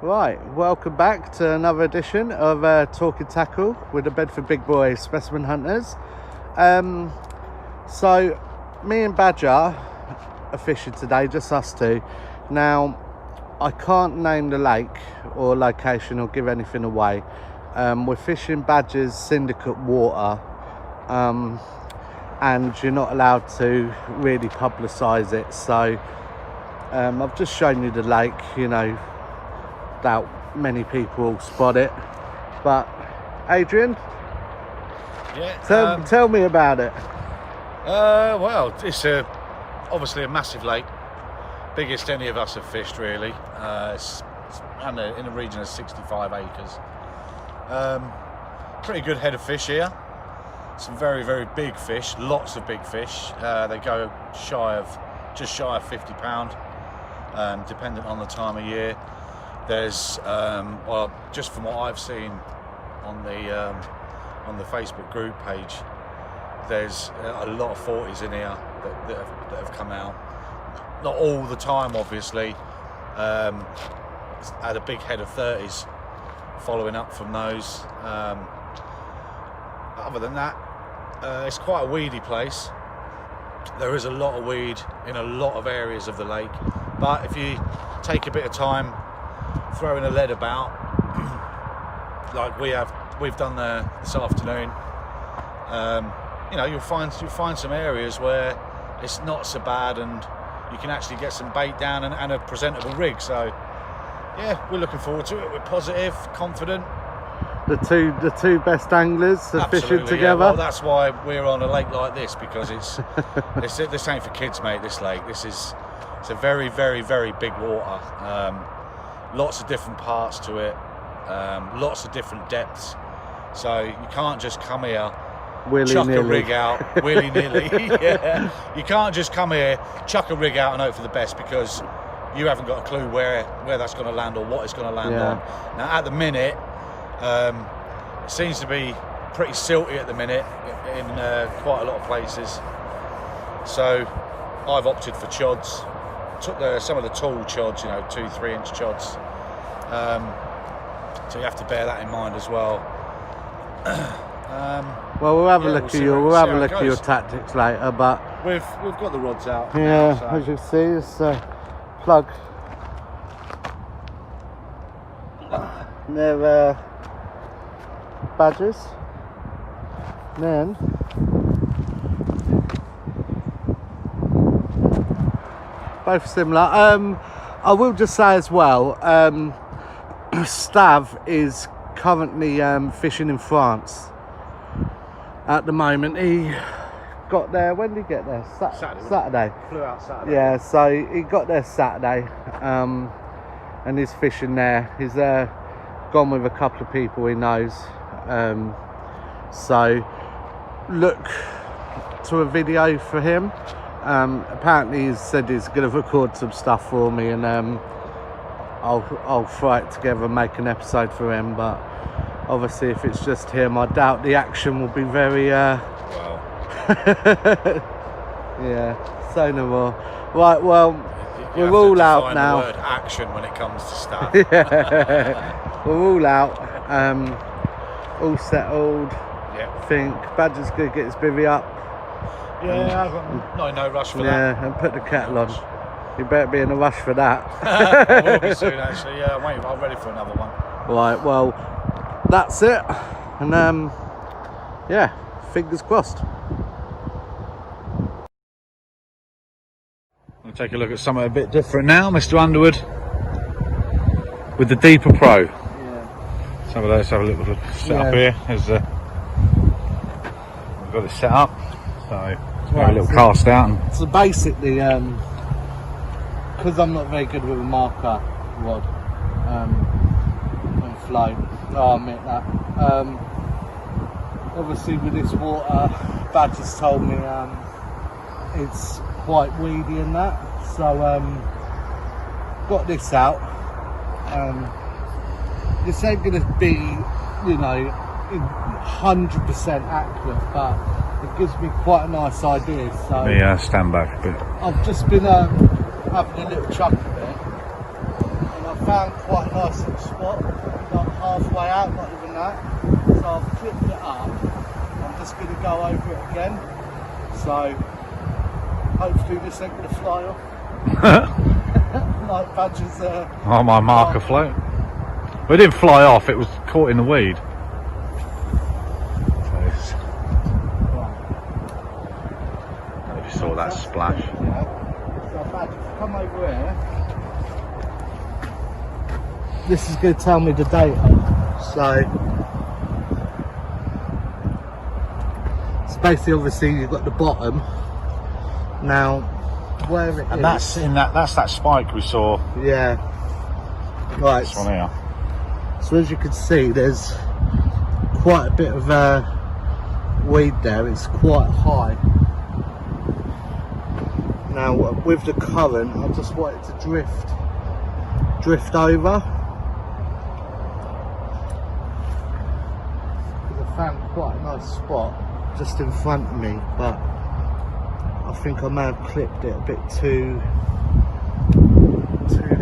Right, welcome back to another edition of Talking Tackle with the Bedford Bigboy Specimen Hunters. So, me and Badger are fishing today, just us two. Now, I can't name the lake or location or give anything away. We're fishing Badger's syndicate water, and you're not allowed to really publicise it. So, I've just shown you the lake, you know, doubt many people spot it, but Adrian, tell me about it. Well, it's obviously a massive lake, biggest any of us have fished really. It's in the region of 65 acres. Pretty good head of fish here. Some very, very big fish, lots of big fish. They go just shy of 50 pound, dependent on the time of year. There's well, just from what I've seen on the Facebook group page, there's a lot of 40s in here that have come out. Not all the time, obviously. Had a big head of 30s following up from those. Other than that, it's quite a weedy place. There is a lot of weed in a lot of areas of the lake, but if you take a bit of time throwing a lead about, like we've done there this afternoon, you know, you'll find some areas where it's not so bad, and you can actually get some bait down and a presentable rig. So yeah, we're looking forward to it. We're positive, confident. The two best anglers are fishing together. Yeah. Well, that's why we're on a lake like this, because this ain't for kids, mate. It's a very, very, very big water. Lots of different parts to it, lots of different depths. So you can't just come here, chuck a rig out willy-nilly. Yeah. You can't just come here, chuck a rig out and hope for the best, because you haven't got a clue where that's going to land or what it's going to land on. Now at the minute, it seems to be pretty silty at the minute in quite a lot of places. So I've opted for chods. Took some of the tall chods, you know, 2-3 inch chods. So you have to bear that in mind as well. Well, we'll have a look at your tactics later, but we've got the rods out. Yeah, now, so. as you see, it's plug. They're badgers. Then both similar. I will just say as well, Stav is currently fishing in France at the moment. He got there, when did he get there? Saturday. Flew out Saturday. Yeah, so he got there Saturday, and he's fishing there. He's gone with a couple of people he knows. So look to a video for him. Apparently he said he's going to record some stuff for me, and I'll throw it together and make an episode for him. But obviously if it's just him, I doubt the action will be very well. Yeah, say no more. Right, well, we're all out now. The word action when it comes to stuff. Yeah. We're all out, all settled. Yeah. Think Badger's going to get his bivvy up. Yeah, I've got no rush for that. Yeah, and put the kettle on. You better be in a rush for that. I will be soon, actually. Yeah, I'm ready for another one. Right, well, that's it. And yeah, fingers crossed. We'll take a look at something a bit different now, Mr. Underwood, with the Deeper Pro. Yeah. So let's have a little set up here. We've got it set up. So got a little cast out. So basically, because I'm not very good with a marker rod and flow, I'll admit that. Obviously with this water, Badger's told me it's quite weedy in that. So got this out. This ain't going to be, you know, 100% accurate, but it gives me quite a nice idea. So Let me stand back a bit. I've just been having a little chuck of it, and I found quite a nice little spot, like halfway out, not even that. So I've clipped it up. I'm just going to go over it again. So hopefully this ain't going to fly off. Like badgers there. Oh, my marker float. But it didn't fly off, it was caught in the weed. If you saw that splash. Yeah. So badgers, come over here. This is going to tell me the data. So it's basically, obviously, you've got the bottom. Now, where it And is, that's in that's that spike we saw. yeah. Right. This one here. So as you can see, there's quite a bit of weed there. It's quite high. Now, with the current, I just want it to drift over. Because I found quite a nice spot just in front of me, but I think I may have clipped it a bit too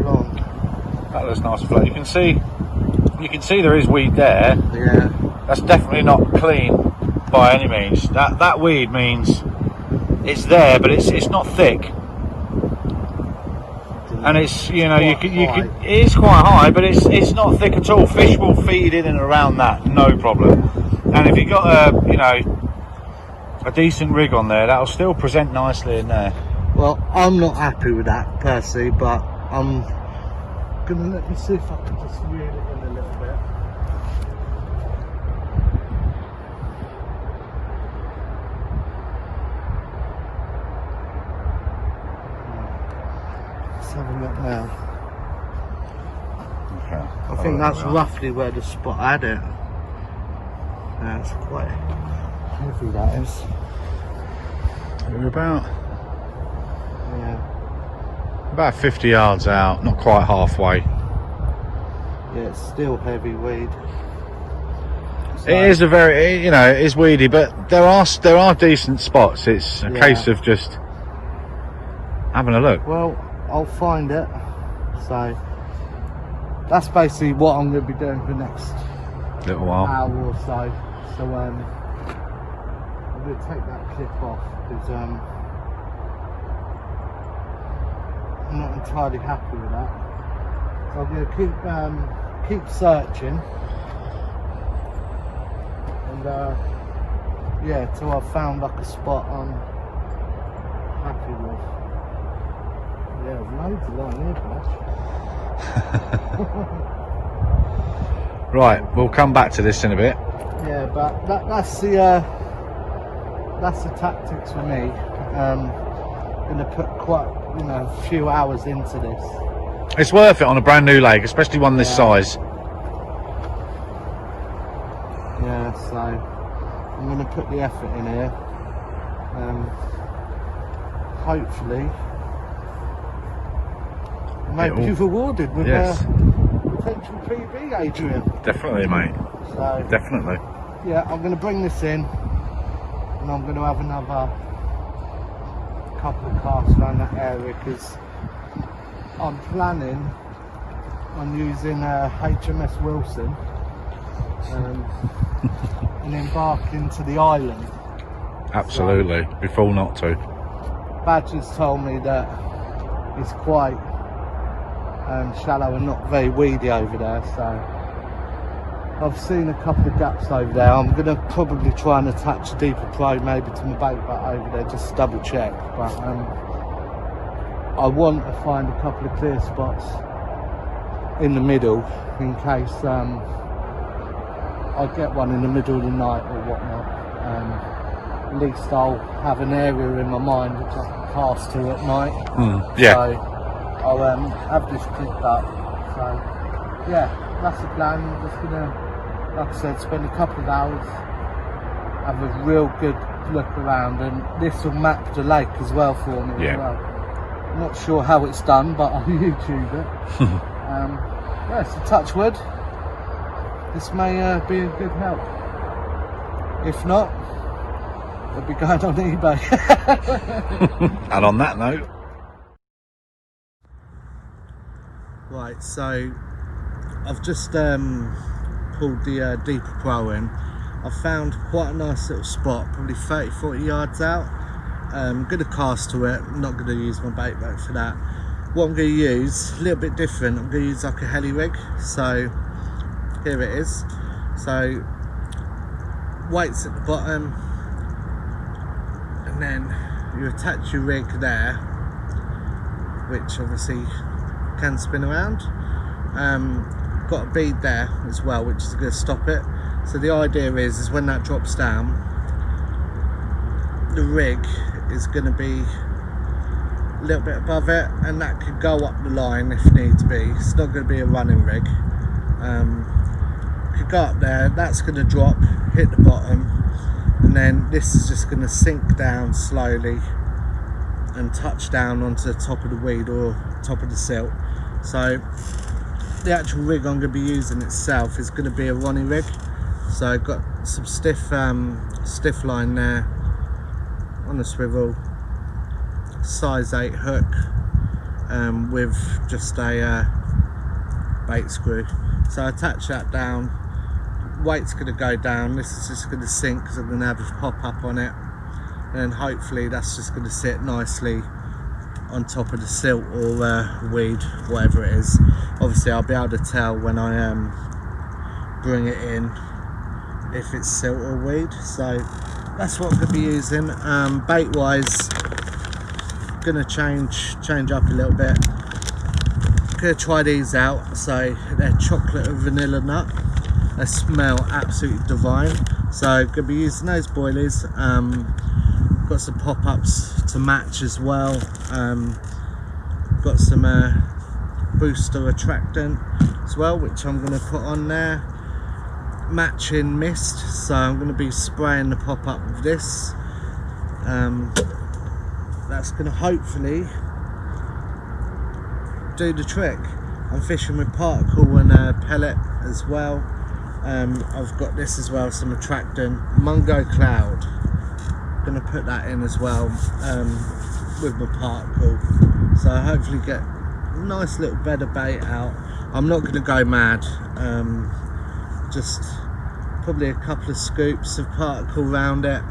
long. That looks nice float. You can see there is weed there. Yeah. That's definitely not clean by any means. That weed means it's there, but it's not thick. And it's, you know, you can it is quite high, but it's not thick at all. Fish will feed in and around that, no problem. And if you've got a decent rig on there, that'll still present nicely in there. Well, I'm not happy with that personally, but I'm gonna let me see if I can just reel it in a little bit. Let's have a look now. Okay. I think that's roughly where the spot had it. That's quite heavy, that is. We're about Yeah. 50 yards out, not quite halfway. Yeah, it's still heavy weed. So, It is a very, you know, it is weedy, but there are decent spots. It's a case of just having a look. well, I'll find it. So that's basically what I'm going to be doing for the next Little while. hour or so. So I'm going to take that clip off because I'm not entirely happy with that. So I'm going to keep searching, and yeah, till I've found like a spot I'm happy with. Yeah, there's loads along here, Right, we'll come back to this in a bit. Yeah, but that's the tactics for me. Gonna put quite a few hours into this. It's worth it on a brand new lake, especially one this size. Yeah, so I'm gonna put the effort in here. Hopefully, maybe rewarded with a potential PB, Adrian. Definitely, mate. So Definitely. yeah, I'm going to bring this in, and I'm going to have another couple of casts around that area because I'm planning on using HMS Wilson and embarking to the island. Absolutely. Be fool not to. Badger's told me that it's quite shallow and not very weedy over there, so I've seen a couple of gaps over there. I'm going to probably try and attach a deeper probe maybe to my bait butt over there just to double check, but I want to find a couple of clear spots in the middle in case I get one in the middle of the night or whatnot. At least I'll have an area in my mind which I can cast to at night. Yeah. So I'll have this clipped up. So yeah, that's the plan. I'm just gonna, like I said, spend a couple of hours, have a real good look around, and this will map the lake as well for me as well. I'm not sure how it's done, but I'll YouTube it. Yeah, so touch wood, this may be a good help. If not, it'll be going on eBay. And on that note, Right, so I've just pulled the deeper pro in. I found quite a nice little spot, probably 30-40 yards out. I'm going to cast to it. I'm not going to use my bait boat for that. What I'm going to use, a little bit different, I'm going to use like a Heli Rig. So here it is. So weights at the bottom, and then you attach your rig there, which obviously can spin around. Got a bead there as well, which is going to stop it. So the idea is when that drops down, the rig is going to be a little bit above it, and that could go up the line if need be. It's not going to be a running rig. Could go up there, that's going to drop, hit the bottom, and then this is just going to sink down slowly and touch down onto the top of the weed or top of the silt. So the actual rig I'm going to be using itself is going to be a Ronnie rig. So I've got some stiff line there on the swivel, size 8 hook with just a bait screw. So I attach that down, weight's going to go down, this is just going to sink because I'm going to have a pop up on it, and hopefully that's just going to sit nicely on top of the silt or weed, whatever it is. Obviously I'll be able to tell when I bring it in if it's silt or weed. So that's what I'm going to be using. Bait wise, going to change up a little bit. Going to try these out. So they're chocolate and vanilla nut. They smell absolutely divine. So I'm going to be using those boilies. Got some pop-ups to match as well. Got some booster attractant as well, which I'm going to put on there. Matching mist, so I'm going to be spraying the pop-up with this. That's going to hopefully do the trick. I'm fishing with particle and pellet as well. I've got this as well, some attractant, Mungo Cloud. Going to put that in as well with my particle, so I hopefully get a nice little bed of bait out. I'm not going to go mad, just probably a couple of scoops of particle around it.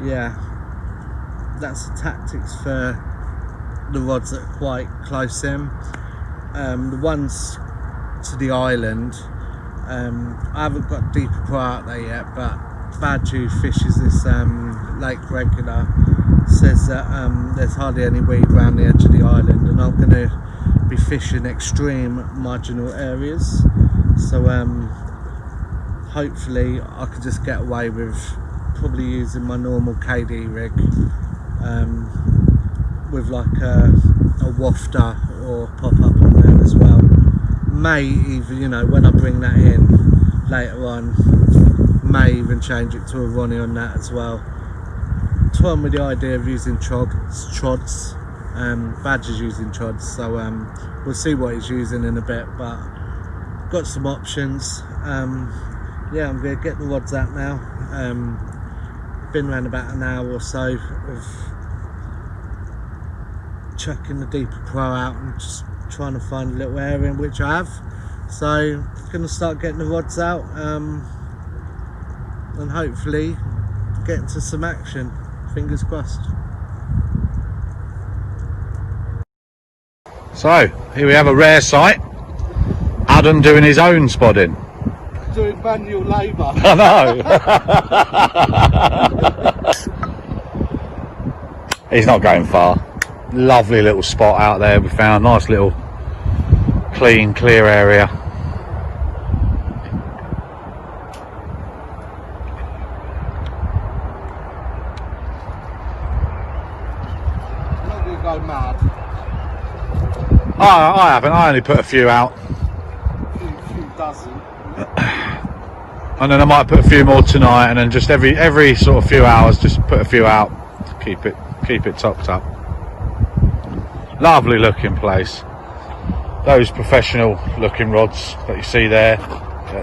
Yeah, that's the tactics for the rods that are quite close in. The ones to the island, I haven't got deeper pro out there yet, but Bad who fishes this lake regular says that there's hardly any weed around the edge of the island, and I'm going to be fishing extreme marginal areas. So hopefully I could just get away with probably using my normal KD rig with like a wafter or pop-up on there as well. May even, you know, when I bring that in later on, may even change it to a Ronnie on that as well. Toying with the idea of using trods. Badger's using trods, so we'll see what he's using in a bit, but got some options. Yeah, I'm going to get the rods out now. Been around about an hour or so of chucking the deeper pro out and just trying to find a little area in which I have. So going to start getting the rods out and hopefully get into some action. Fingers crossed. So here we have a rare sight. Adam doing his own spodding. Doing manual labour. I know. He's not going far. Lovely little spot out there we found. Nice little clean, clear area. I'm not going to go mad. I haven't. I only put a few out. A few dozen. And then I might put a few more tonight, and then just every sort of few hours just put a few out to keep it topped up. Lovely looking place. Those professional looking rods that you see there,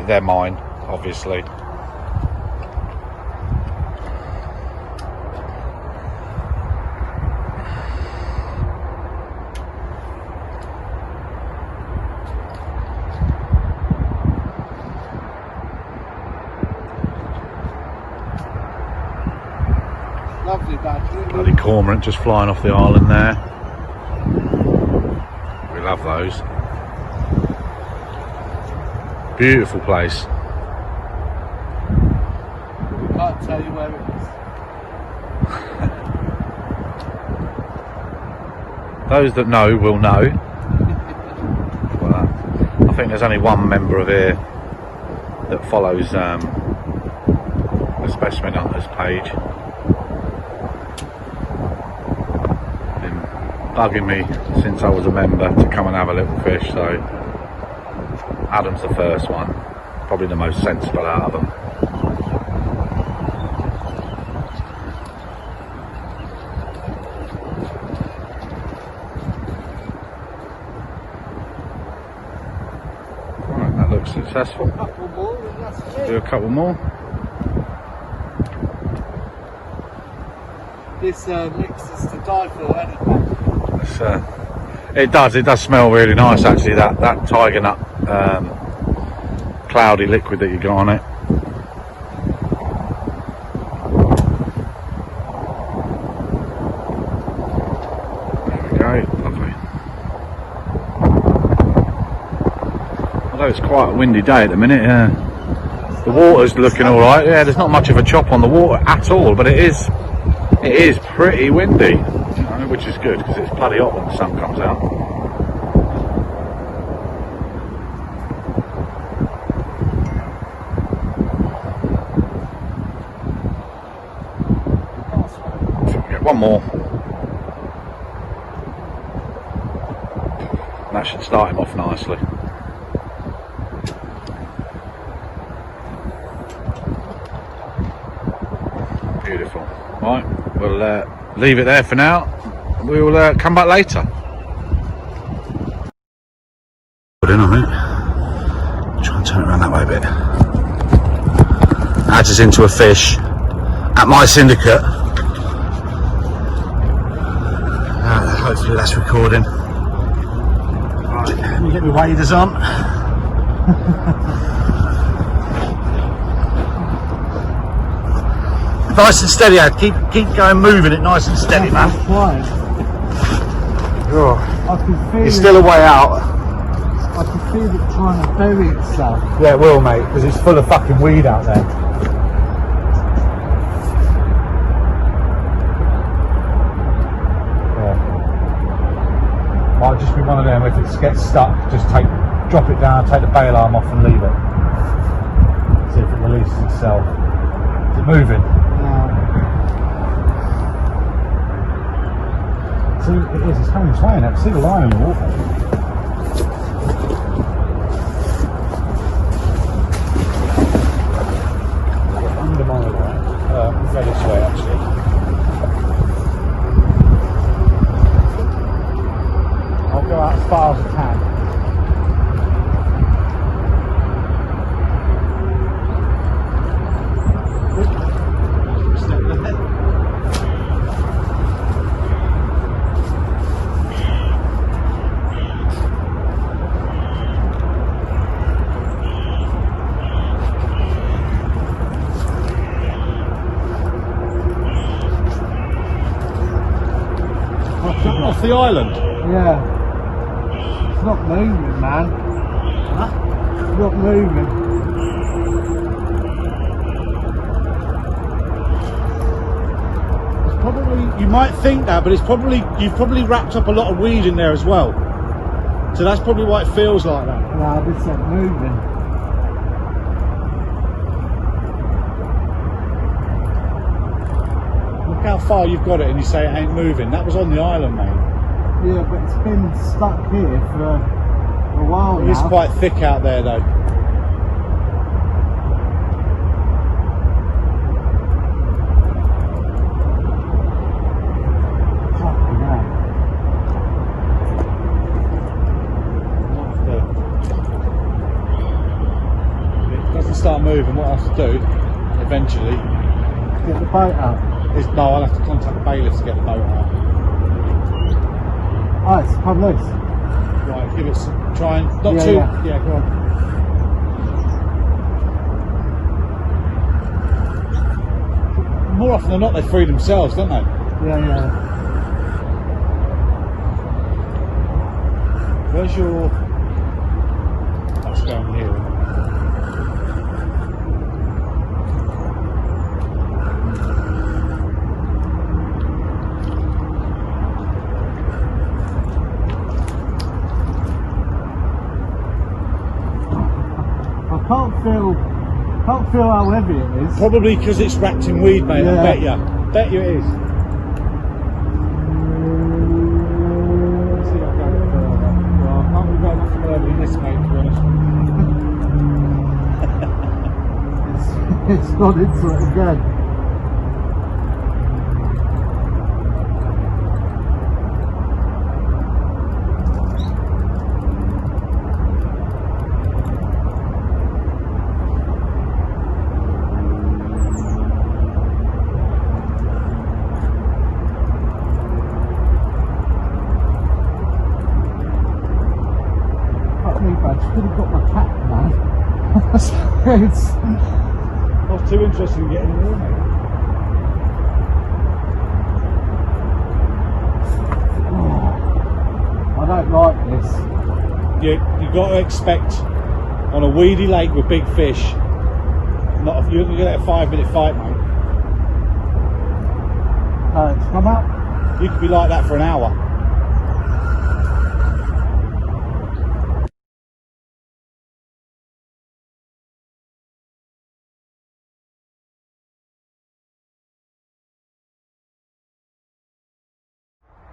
they're mine, obviously. Bloody cormorant just flying off the island there. We love those. Beautiful place. Can't tell you where it is. Those that know will know. Well, I think there's only one member of here that follows the Specimen Hunters page. Been bugging me since I was a member to come and have a little fish, so Adam's the first one, probably the most sensible out of them. Right, that looks successful. Do a couple more. This mix is to die for, isn't It does smell really nice actually, that tiger nut cloudy liquid that you got on it. There we go, lovely. Although it's quite a windy day at the minute, the water's looking alright, yeah, there's not much of a chop on the water at all, but it is pretty windy, which is good because it's bloody hot when the sun comes out. Get one more. That should start him off nicely. Beautiful. Right, we'll leave it there for now. We will come back later. Put in on it. Try and turn it around that way a bit. Adds us into a fish at my syndicate. Hopefully that's recording. Right, let me get my waders on. Nice and steady, Ad. Keep going, moving it nice and steady, man. Oh, I can feel it's still a way out. I can feel it trying to bury itself. Yeah, it will, mate, because it's full of fucking weed out there. Yeah. Might just be one of them. If it gets stuck, just drop it down, take the bail arm off, and leave it. See if it releases itself. Is it moving? See, it is, it's coming swaying. I can see the line in the water. Under my line. We'll go this way actually. I'll go out as far as I can. Off the island? Yeah. It's not moving, man. Huh? It's not moving. It's probably, you might think that, but it's probably, you've probably wrapped up a lot of weed in there as well. So that's probably why it feels like that. No, this ain't moving. How far you've got it and you say it ain't moving. That was on the island, mate. Yeah, but it's been stuck here for a while now. It's quite thick out there though. Fucking hell. If it doesn't start moving, what I have to do eventually Get the boat out. No, I'll have to contact the bailiff to get the boat out. Oh, it's come loose. Right, give it some, try and, not Yeah, too, yeah. go on. more often than not, they free themselves, don't they? Yeah. Where's your... That's going here. I can't feel how heavy it is. Probably because it's wrapped in weed, mate. Yeah. I bet you it is. Let's see if I can go further. Well, I can't be going much further than this, mate, to be honest. It's gone into it again. I could have got my cat, man. I was too interested in getting in here, mate. I don't like this. You got to expect on a weedy lake with big fish. Not if you're going to get a 5-minute fight, mate. It's come up. You could be like that for an hour.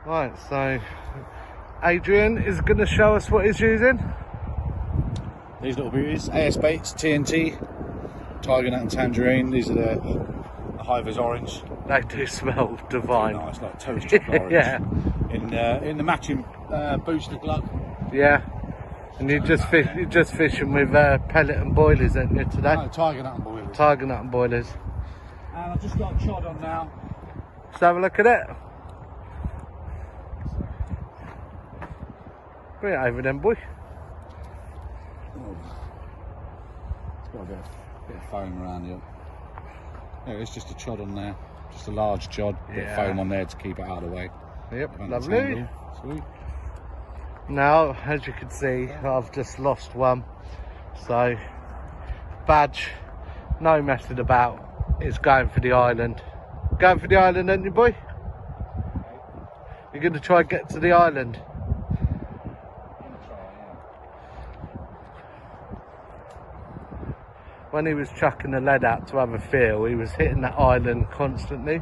Right, so Adrian is going to show us what he's using. These little beauties, AS baits, TNT, tiger nut and tangerine. These are the high-vis orange. They do smell divine. Nice, like toast chocolate orange. Yeah. In the matching booster glove. Yeah. And you're just fishing with pellet and boilies, aren't you, today? No, tiger nut and boilers. Tiger nut and boilers. And I've just got a chod on now. Let's have a look at it. Bring it over then, boy. It's got a bit of foam around here. Yeah, it's just a chod on there. Just a large chod, bit of foam on there to keep it out of the way. Yep, lovely. Sweet. Now, as you can see, I've just lost one. So, badge, no messing about, is going for the island. Going for the island, aren't you, boy? You're going to try and get to the island. When he was chucking the lead out to have a feel, he was hitting that island constantly.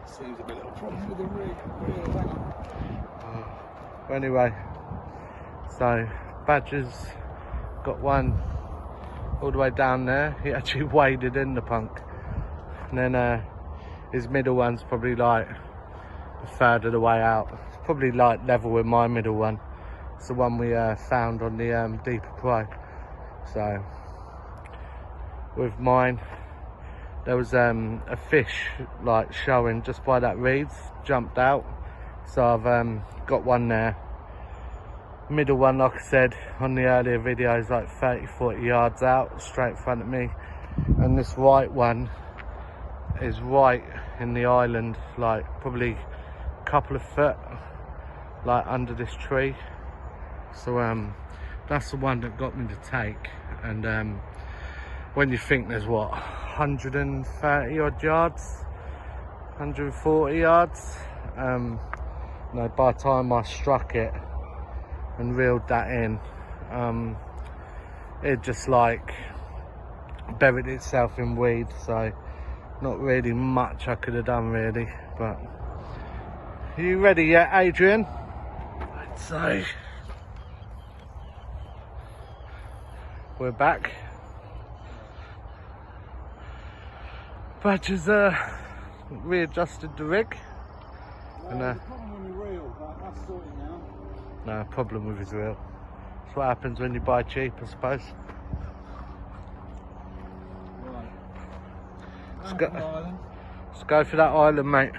Seems a bit of a problem with the rig. Anyway, so Badger's got one all the way down there. He actually waded in the punk. And then his middle one's probably like a third of the way out. It's probably like level with my middle one. It's the one we found on the deeper prey. So with mine, there was a fish like showing just by that reeds, jumped out. So I've got one there. Middle one, like I said on the earlier videos, like 30-40 yards out, straight in front of me. And this right one is right in the island, like probably a couple of foot, like under this tree. So that's the one that got me to take. And when you think there's what, 130 odd yards, 140 yards, you know, by the time I struck it and reeled that in, it just like buried itself in weed. So not really much I could have done really. But are you ready yet, Adrian? So we're back. Badger's readjusted the rig. And the problem with my reel, that's sorted now. no problem with his reel. That's what happens when you buy cheap, I suppose. Right. Let's go for that island, mate.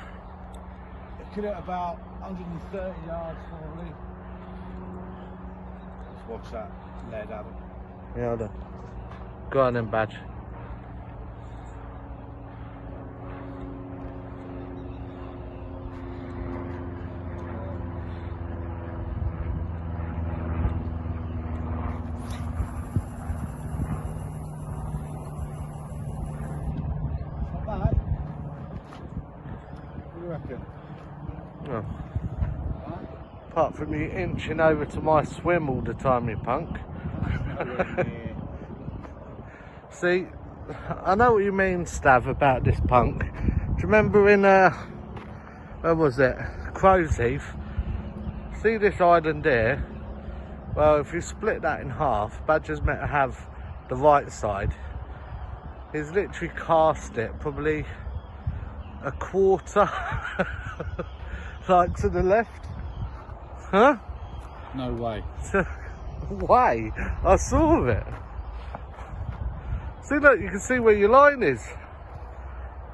Kill it about 130 yards probably. Let's watch that lead, Adam. Yeah, hold on. Go on then, Badge. reckon? Oh. Apart from you inching over to my swim all the time, you punk. See, I know what you mean, Stav, about this punk. Do you remember in, where was it? Crow's Heath? See this island here? Well, if you split that in half, Badger's meant to have the right side. He's literally cast it probably a quarter, like to the left. Huh? No way. Way? I saw it. See, look, you can see where your line is.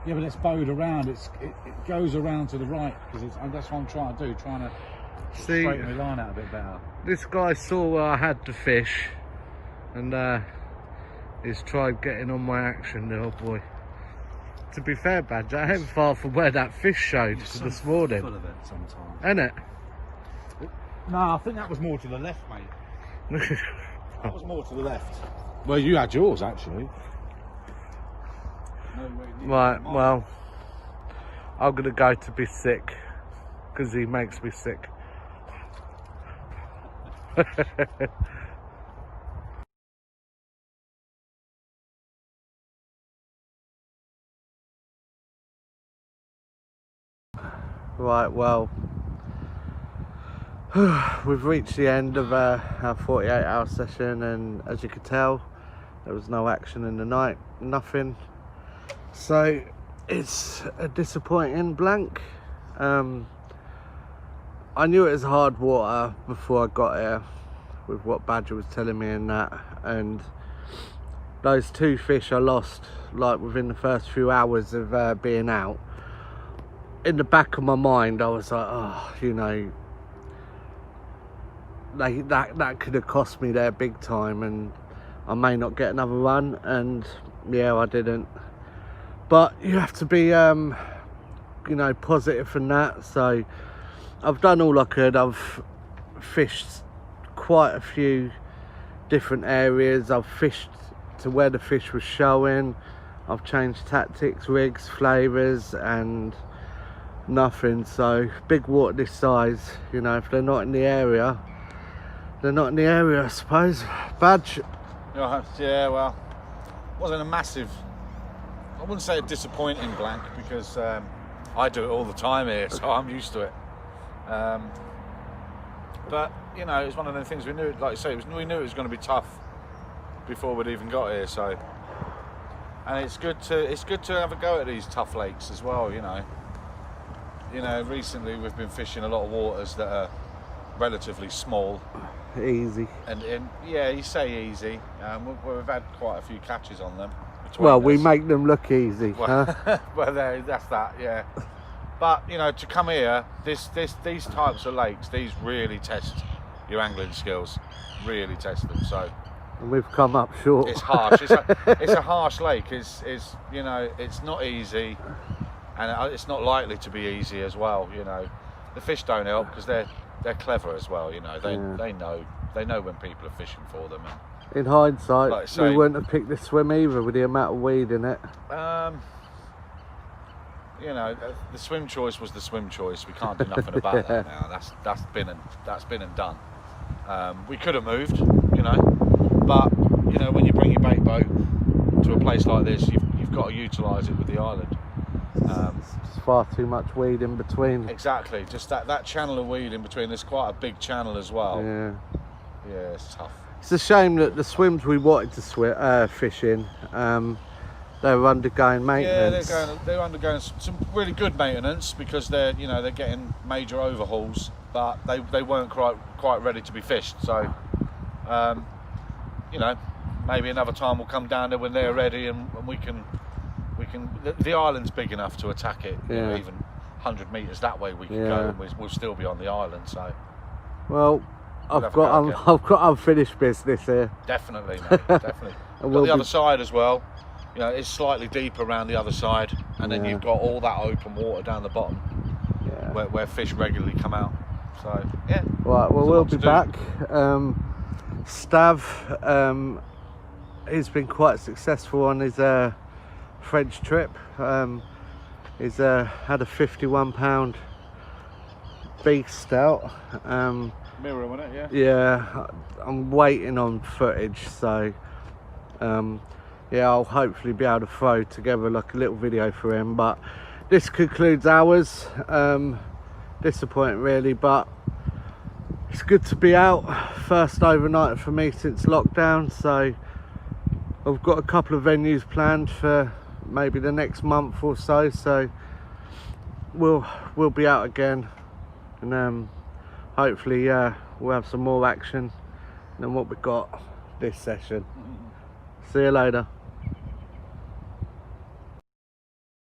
Yeah, but it's bowed around. It goes around to the right because that's what I'm trying to do, trying to See, straighten my line out a bit better. this guy saw where I had the fish, and he's tried getting on my action, little boy. To be fair, Badger, I ain't far from where that fish showed this morning. Full of it sometimes. Ain't it? No, I think that was more to the left, mate. That was more to the left. Well, you had yours actually. Right, well, I'm gonna go to be sick because he makes me sick. Right, well, we've reached the end of our 48-hour session, and as you could tell, there was no action in the night, nothing. So it's a disappointing blank. I knew it was hard water before I got here with what Badger was telling me and that, and those two fish I lost like within the first few hours of being out. In the back of my mind I was like, oh, you know, that could have cost me there big time, and I may not get another run. And yeah, I didn't. But you have to be you know, positive in that. So I've done all I could. I've fished quite a few different areas. I've fished to where the fish was showing. I've changed tactics, rigs, flavours, and nothing. So big water this size, you know, if they're not in the area, they're not in the area, I suppose. Badge. Yeah, well, wasn't a massive, I wouldn't say a disappointing blank, because I do it all the time here, so I'm used to it. But you know, it's one of the things we knew. Like you say, we knew it was going to be tough before we'd even got here. So, and it's good to have a go at these tough lakes as well. You know, recently we've been fishing a lot of waters that are relatively small. Easy. And yeah, you say easy. We've had quite a few catches on them. Well, we make them look easy. Well, huh? well, that's that. Yeah. But you know, to come here, these types of lakes, these really test your angling skills. Really test them. So. And we've come up short. It's harsh. It's a harsh lake. It's you know, it's not easy, and it's not likely to be easy as well. You know, the fish don't help because they're clever as well. You know, they know when people are fishing for them. And, in hindsight, like say, we wouldn't have picked this swim either with the amount of weed in it. You know, the swim choice was the swim choice. We can't do nothing about that now. That's been and done. We could have moved, you know, but you know, when you bring your bait boat to a place like this, you've got to utilise it with the island. There's far too much weed in between. Exactly, just that channel of weed in between. There's quite a big channel as well. Yeah. Yeah, it's tough. It's a shame that the swims we wanted to fish in, they were undergoing maintenance. Yeah, they're undergoing some really good maintenance, because they're getting major overhauls, but they weren't quite ready to be fished. So, you know, maybe another time we'll come down there when they're ready, and we can. The island's big enough to attack it. Yeah. You know, even 100 metres that way we can go, and we'll still be on the island. So. Well, I've got unfinished business here. Definitely, mate, definitely. And got the other side as well. You know, it's slightly deeper around the other side, and then you've got all that open water down the bottom, where fish regularly come out. So yeah. Right. Well, we'll be back. Stav, he's been quite successful on his French trip. He's had a 51-pound beast out. Mirror, wasn't it? Yeah, I'm waiting on footage, so yeah, I'll hopefully be able to throw together like a little video for him. But this concludes ours. Disappointing really, but it's good to be out. First overnight for me since lockdown, so I've got a couple of venues planned for maybe the next month or so, so we'll be out again, and hopefully we'll have some more action than what we got this session. See you later.